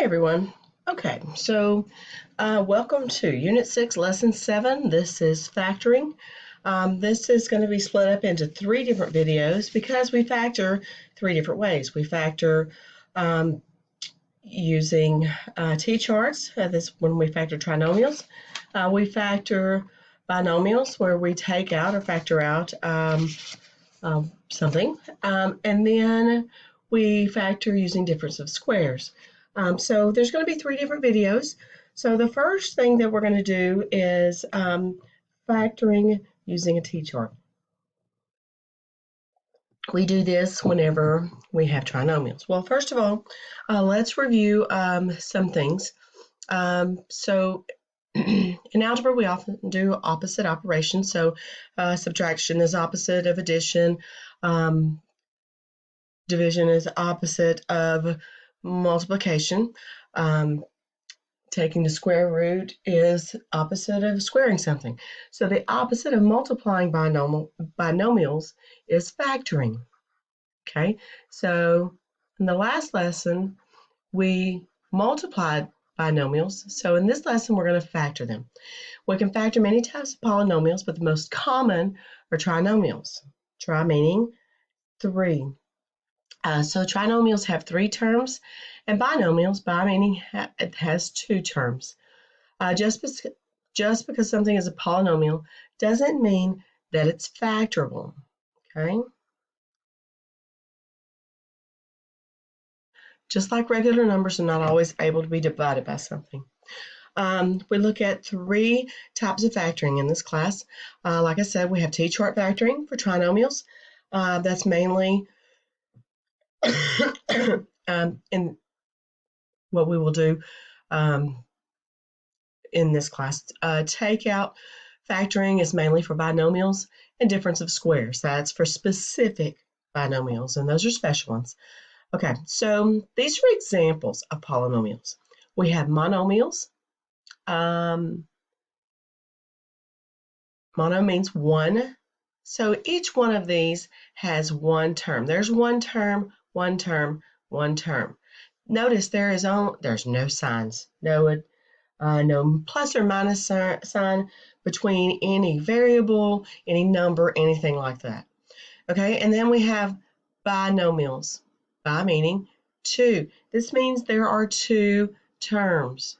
Hi everyone. Okay, so welcome to Unit 6, Lesson 7. This is factoring. This is going to be split up into 3 different videos because we factor 3 different ways. We factor using T-charts, this when we factor trinomials. We factor binomials where we take out or factor out something. And then we factor using difference of squares. So there's going to be 3 different videos. So the first thing that we're going to do is factoring using a T-chart. We do this whenever we have trinomials. Well, first of all, let's review some things. So in algebra, we often do opposite operations. So subtraction is opposite of addition. Division is opposite of multiplication. Taking the square root is opposite of squaring something. So the opposite of multiplying binomials is factoring. Okay, so in the last lesson, we multiplied binomials. So in this lesson, we're going to factor them. We can factor many types of polynomials, but the most common are trinomials. Tri meaning 3. So trinomials have 3 terms, and binomials, bi meaning it has 2 terms. Just because something is a polynomial doesn't mean that it's factorable. Okay. Just like regular numbers are not always able to be divided by something. We look at 3 types of factoring in this class. Like I said, we have T-chart factoring for trinomials. That's mainly in what we will do in this class. Takeout factoring is mainly for binomials, and difference of squares. That's for specific binomials, and those are special ones. Okay, so these are examples of polynomials. We have monomials. Mono means one. So each one of these has one term. There's one term, one term, one term. Notice there's no signs, no plus or minus sign between any variable, any number, anything like that. Okay, and then we have binomials. Bi meaning 2. This means there are 2 terms.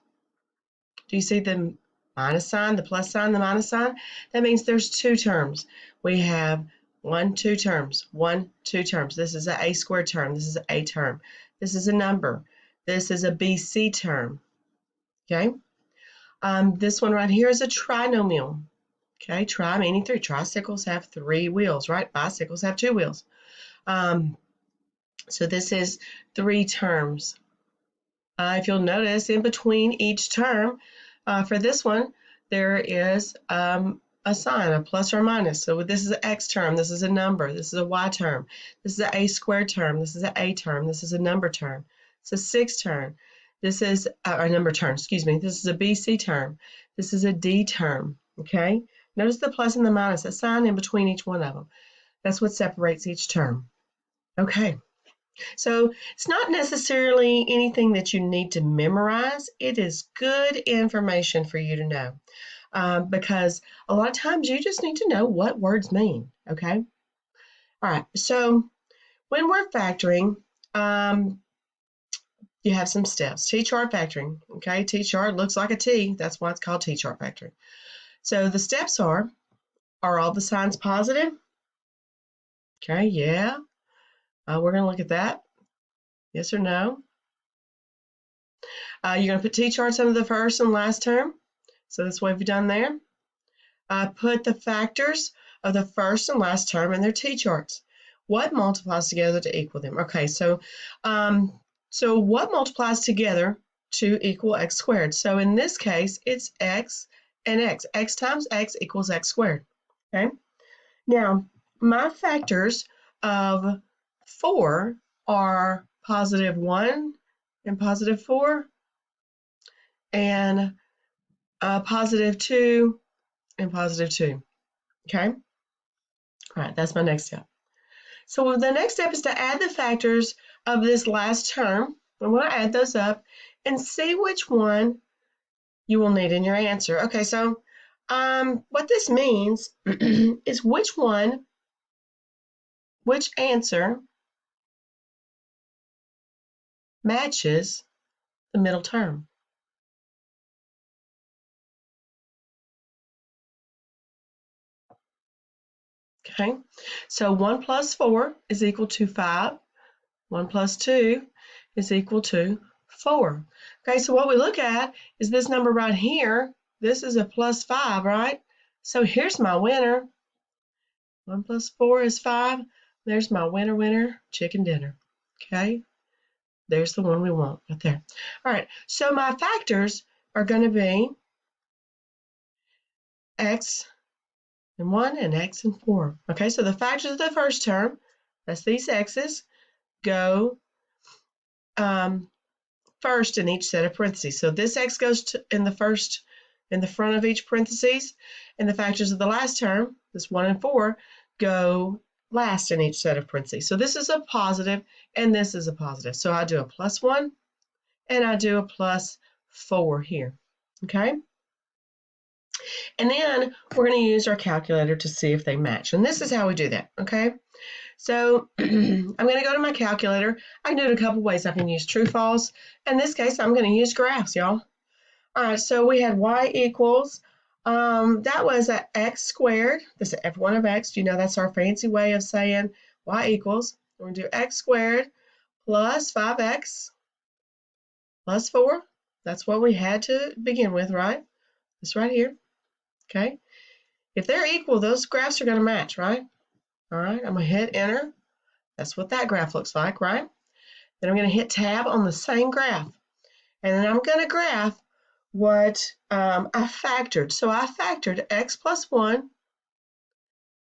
Do you see the minus sign, the plus sign, the minus sign? That means there's 2 terms. We have 2 terms, 2 terms. This is an a squared term. This is an a term. This is a number. This is a BC term. Okay. This one right here is a trinomial. Okay, tri meaning 3. Tricycles have 3 wheels, right? Bicycles have 2 wheels. So this is 3 terms. If you'll notice, in between each term, for this one, there is a sign, a plus or minus. So this is an X term, this is a number, this is a Y term, this is an A squared term, this is an A term, this is a number term. It's a 6 term. This is a number term, excuse me. This is a BC term. This is a D term, okay? Notice the plus and the minus, a sign in between each one of them. That's what separates each term. Okay, so it's not necessarily anything that you need to memorize. It is good information for you to know because a lot of times you just need to know what words mean, okay? All right, so when we're factoring, you have some steps. T-chart factoring, okay? T-chart looks like a T. That's why it's called T-chart factoring. So the steps are all the signs positive? Okay, yeah. We're going to look at that. Yes or no? You're going to put T-charts under the first and last term. So that's what we've done there. Put the factors of the first and last term in their T-charts. What multiplies together to equal them? Okay, so what multiplies together to equal x squared? So in this case, it's x and x. X times x equals x squared. Okay. Now, my factors of 4 are positive 1 and positive 4 and positive 2 and positive 2. Okay. All right, that's my next step. So the next step is to add the factors of this last term, I want to add those up and see which one you will need in your answer. Okay, so what this means is which answer matches the middle term. Okay, so 1 plus 4 is equal to 5. 1 plus 2 is equal to 4. Okay, so what we look at is this number right here. This is a plus 5, right? So here's my winner. 1 plus 4 is 5. There's my winner, chicken dinner. Okay, there's the one we want right there. All right, so my factors are going to be x and 1 and x and 4. Okay, so the factors of the first term, that's these x's, go first in each set of parentheses. So this x goes in the front of each parentheses, and the factors of the last term, this 1 and 4, go last in each set of parentheses. So this is a positive, and this is a positive. So I do a plus 1, and I do a plus 4 here. Okay? And then we're going to use our calculator to see if they match. And this is how we do that. Okay? So I'm going to go to my calculator. I can do it a couple ways. I can use true, false. In this case, I'm going to use graphs, y'all. All right, so we had y equals, that was a x squared. This is f1 of x. You know that's our fancy way of saying y equals. We're going to do x squared plus 5x plus 4. That's what we had to begin with, right? This right here, okay? If they're equal, those graphs are going to match, right? All right, I'm going to hit enter. That's what that graph looks like, right? Then I'm going to hit tab on the same graph. And then I'm going to graph what I factored. So I factored x plus 1. And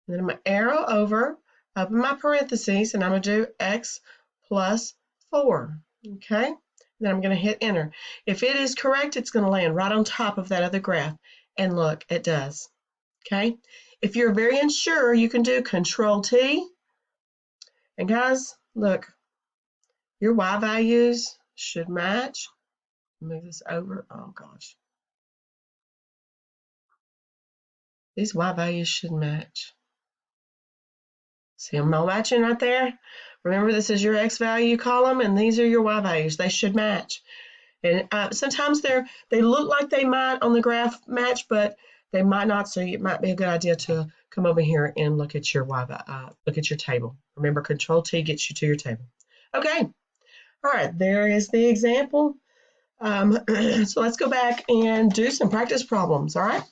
then I'm going to arrow over, open my parentheses, and I'm going to do x plus 4. Okay? And then I'm going to hit enter. If it is correct, it's going to land right on top of that other graph. And look, it does. Okay? If you're very unsure, you can do Control-T. And guys, look, your y values should match. Move this over. Oh, gosh. These y values should match. See them all matching right there? Remember, this is your x value column, and these are your y values. They should match. And sometimes they look like they might on the graph match, but they might not. So it might be a good idea to come over here and look at your look at your table. Remember, Control-T gets you to your table. Okay. All right. There is the example. So let's go back and do some practice problems. All right.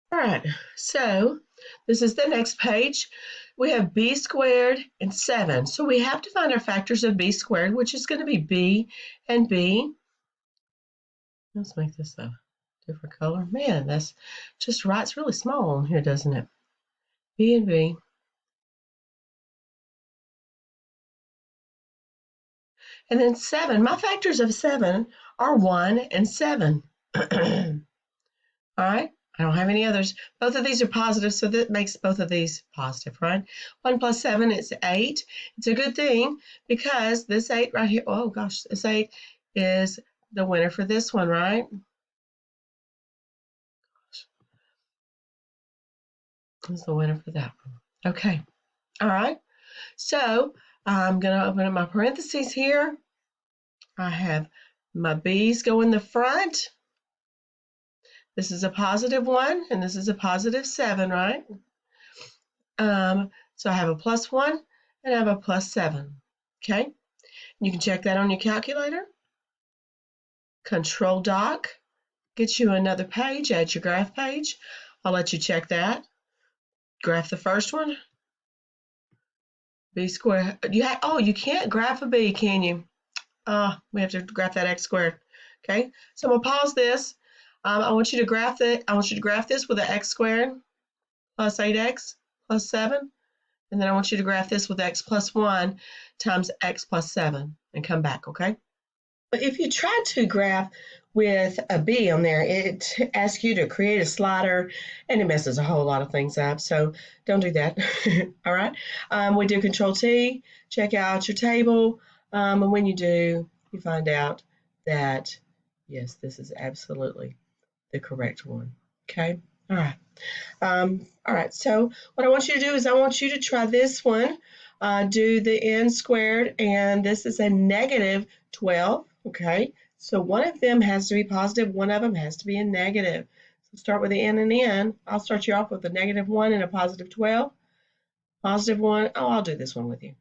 All right, so this is the next page. We have b squared and 7. So we have to find our factors of b squared, which is going to be b and b. Let's make this a different color. Man, that's just right. It's really small on here, doesn't it? B and b. And then 7. My factors of 7 are 1 and 7. All right. I don't have any others. Both of these are positive, so that makes both of these positive, right? 1 plus 7 is 8. It's a good thing because this 8 right here, oh gosh, this 8 is the winner for this one, right? This is the winner for that one. Okay, all right. So I'm going to open up my parentheses here. I have my B's go in the front. This is a positive 1, and this is a positive 7, right? So I have a plus 1 and I have a plus 7. Okay, you can check that on your calculator. Control Doc gets you another page, add your graph page. I'll let you check that. Graph the first one. B squared. You can't graph a B, can you? We have to graph that x squared. Okay, so I'm gonna pause this. I want you to graph this with an x squared plus 8x plus 7. And then I want you to graph this with x plus 1 times x plus 7 and come back, okay? But if you try to graph with a B on there, it asks you to create a slider and it messes a whole lot of things up. So don't do that. All right. We do Control T, check out your table. And when you do, you find out that, yes, this is absolutely the correct one. Okay. All right. All right, so what I want you to do is I want you to try this one. Do the n squared, and this is a negative 12, okay? So one of them has to be positive, one of them has to be a negative. So start with the n and n. I'll start you off with a negative 1 and a positive 12. Positive 1, oh, I'll do this one with you.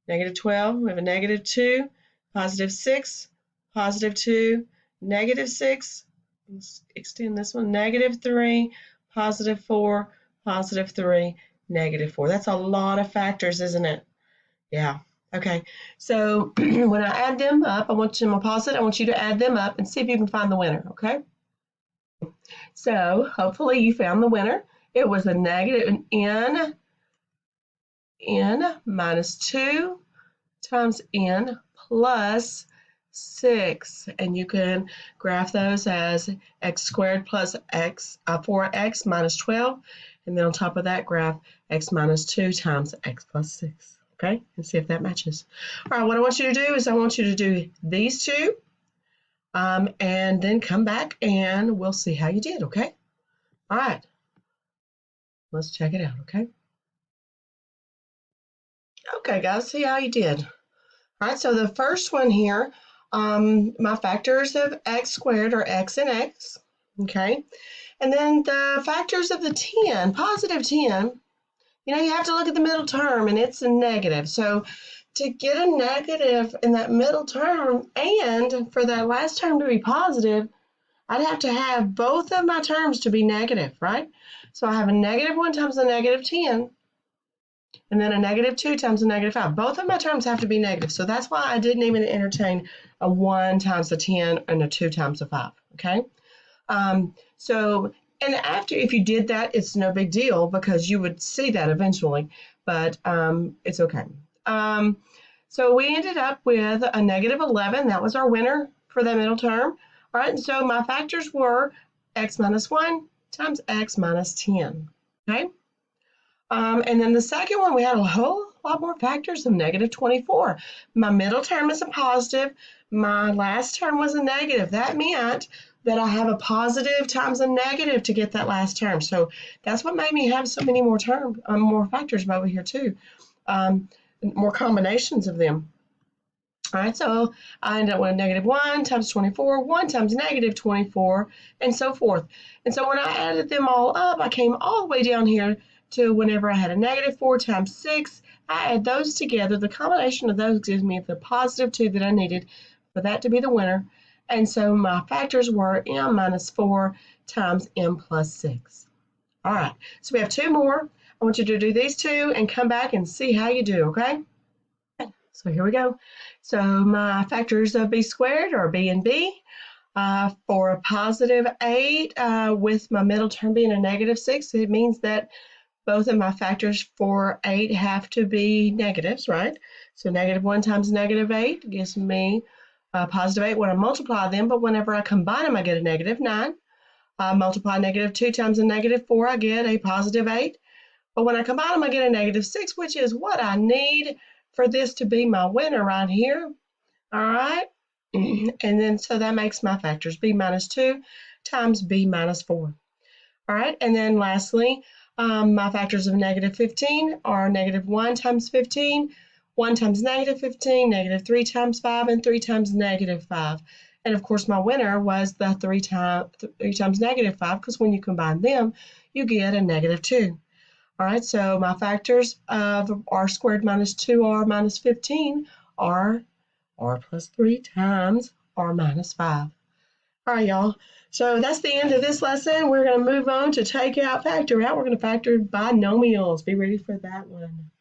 Negative 12, we have a negative 2, positive 6, positive 2, negative 6, let's extend this one, negative 3, positive 4, positive 3, negative 4. That's a lot of factors, isn't it? Yeah. Okay. So when I add them up, I want them opposite. I want you to add them up and see if you can find the winner. Okay. So hopefully you found the winner. It was a negative n minus 2 times n plus 6, and you can graph those as x squared plus x 4x minus 12, and then on top of that graph x minus 2 times x plus 6. Okay, and see if that matches. All right, what I want you to do is I want you to do these two, and then come back and we'll see how you did. Okay. All right, let's check it out. Okay. Okay, guys, see how you did. All right, so the first one here, my factors of x squared are x and x, okay? And then the factors of the 10, positive 10, you have to look at the middle term, and it's a negative. So to get a negative in that middle term and for that last term to be positive, I'd have to have both of my terms to be negative, right? So I have a negative 1 times a negative 10, and then a negative 2 times a negative 5. Both of my terms have to be negative, so that's why I didn't even entertain a 1 times a 10 and a 2 times a 5, okay? And after, if you did that, it's no big deal because you would see that eventually, but it's okay. So we ended up with a negative 11. That was our winner for that middle term. All right, and so my factors were x minus 1 times x minus 10, okay? And then the second one, we had a whole lot more factors of negative 24. My middle term is a positive. My last term was a negative. That meant that I have a positive times a negative to get that last term. So that's what made me have so many more more factors over here too, more combinations of them. All right, so I ended up with negative 1 times 24, 1 times negative 24, and so forth. And so when I added them all up, I came all the way down here to whenever I had a negative 4 times 6. I add those together. The combination of those gives me the positive 2 that I needed for that to be the winner. And so my factors were m minus 4 times m plus 6. All right, so we have two more. I want you to do these two and come back and see how you do, okay? So here we go. So my factors of b squared are b and b. For a positive 8 with my middle term being a negative 6, it means that both of my factors for 8 have to be negatives, right? So negative 1 times negative 8 gives me a positive 8 when I multiply them, but whenever I combine them, I get a negative 9. Multiply negative 2 times a negative 4, I get a positive 8. But when I combine them, I get a negative 6, which is what I need for this to be my winner right here. All right. And then so that makes my factors b minus 2 times b minus 4. All right. And then lastly, my factors of negative 15 are negative 1 times 15, 1 times negative 15, negative 3 times 5, and 3 times negative 5. And of course, my winner was the 3 times negative 5, because when you combine them, you get a negative 2. All right, so my factors of r squared minus 2r minus 15 are r plus 3 times r minus 5. All right, y'all. So that's the end of this lesson. We're going to move on to take out, factor out. We're going to factor binomials. Be ready for that one.